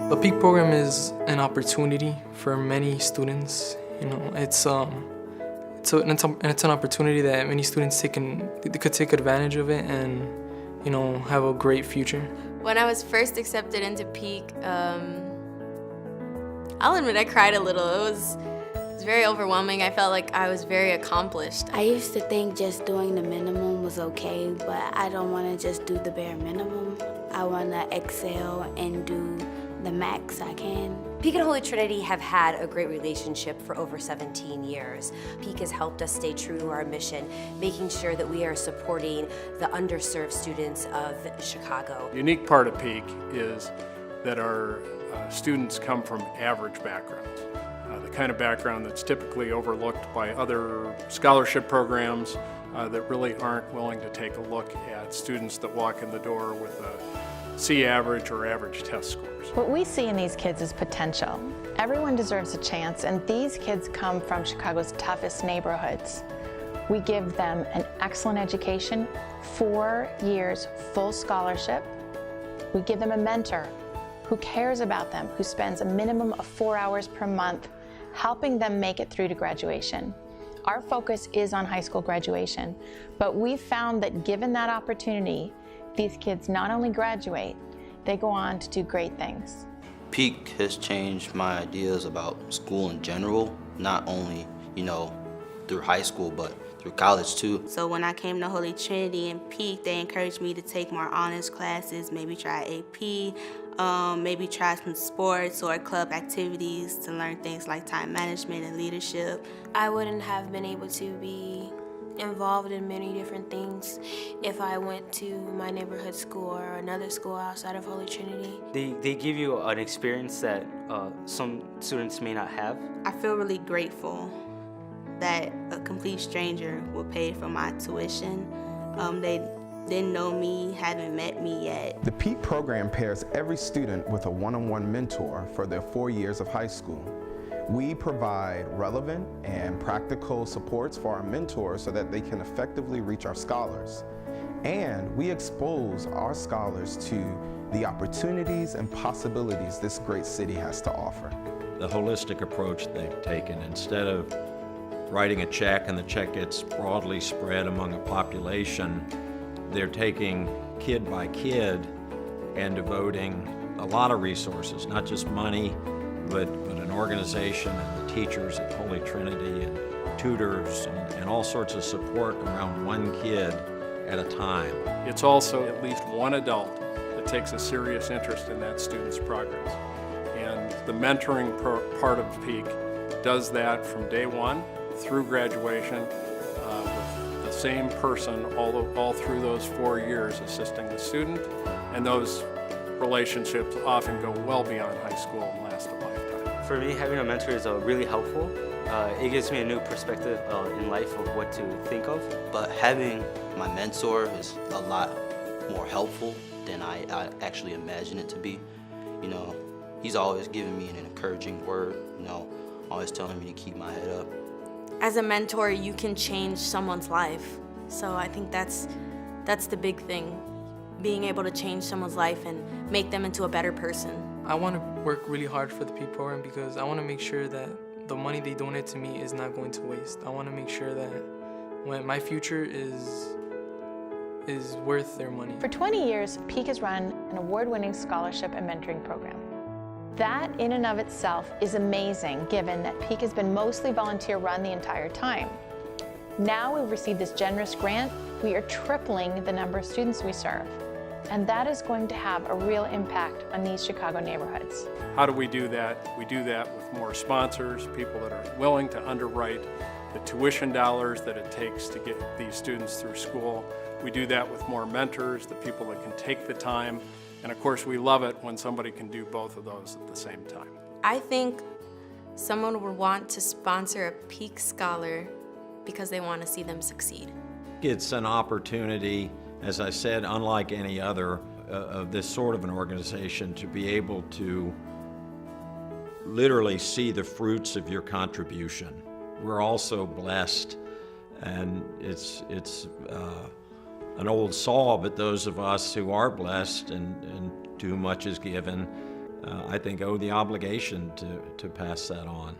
The Peak program is an opportunity for many students. It's an opportunity that many students could take advantage of it and have a great future. When I was first accepted into Peak, I'll admit I cried a little. It was very overwhelming. I felt like I was very accomplished. I used to think just doing the minimum was okay, but I don't want to just do the bare minimum. I want to excel and do the max I can. Peak and Holy Trinity have had a great relationship for over 17 years. Peak has helped us stay true to our mission, making sure that we are supporting the underserved students of Chicago. The unique part of Peak is that our students come from average backgrounds. The kind of background that's typically overlooked by other scholarship programs that really aren't willing to take a look at students that walk in the door with a C average or average test scores. What we see in these kids is potential. Everyone deserves a chance, and these kids come from Chicago's toughest neighborhoods. We give them an excellent education, 4 years full scholarship. We give them a mentor who cares about them, who spends a minimum of 4 hours per month helping them make it through to graduation. Our focus is on high school graduation, but we've found that given that opportunity, these kids not only graduate, they go on to do great things. Peak has changed my ideas about school in general, not only, through high school, but through college too. So when I came to Holy Trinity and Peak, they encouraged me to take more honors classes, maybe try AP, maybe try some sports or club activities to learn things like time management and leadership. I wouldn't have been able to be involved in many different things if I went to my neighborhood school or another school outside of Holy Trinity. They give you an experience that some students may not have. I feel really grateful that a complete stranger would pay for my tuition. They didn't know me, haven't met me yet. The Peak program pairs every student with a one-on-one mentor for their 4 years of high school. We provide relevant and practical supports for our mentors so that they can effectively reach our scholars. And we expose our scholars to the opportunities and possibilities this great city has to offer. The holistic approach they've taken, instead of writing a check and the check gets broadly spread among a population, they're taking kid by kid and devoting a lot of resources, not just money, but an organization and the teachers at Holy Trinity and tutors and all sorts of support around one kid at a time. It's also at least one adult that takes a serious interest in that student's progress. And the mentoring part of Peak does that from day one through graduation with the same person all through those 4 years assisting the student. And those relationships often go well beyond high school and last a lifetime. For me, having a mentor is really helpful. It gives me a new perspective in life of what to think of. But having my mentor is a lot more helpful than I actually imagined it to be. He's always giving me an encouraging word, always telling me to keep my head up. As a mentor, you can change someone's life. So I think that's the big thing, being able to change someone's life and make them into a better person. I want to work really hard for the Peak program because I want to make sure that the money they donate to me is not going to waste. I want to make sure that when my future is worth their money. For 20 years, Peak has run an award-winning scholarship and mentoring program. That in and of itself is amazing, given that Peak has been mostly volunteer-run the entire time. Now we've received this generous grant, we are tripling the number of students we serve. And that is going to have a real impact on these Chicago neighborhoods. How do we do that? We do that with more sponsors, people that are willing to underwrite the tuition dollars that it takes to get these students through school. We do that with more mentors, the people that can take the time. And of course, we love it when somebody can do both of those at the same time. I think someone would want to sponsor a Peak scholar because they want to see them succeed. It's an opportunity, as I said, unlike any other of this sort of an organization, to be able to literally see the fruits of your contribution. We're also blessed, and it's an old saw, but those of us who are blessed and to whom much is given, I think, owe the obligation to pass that on.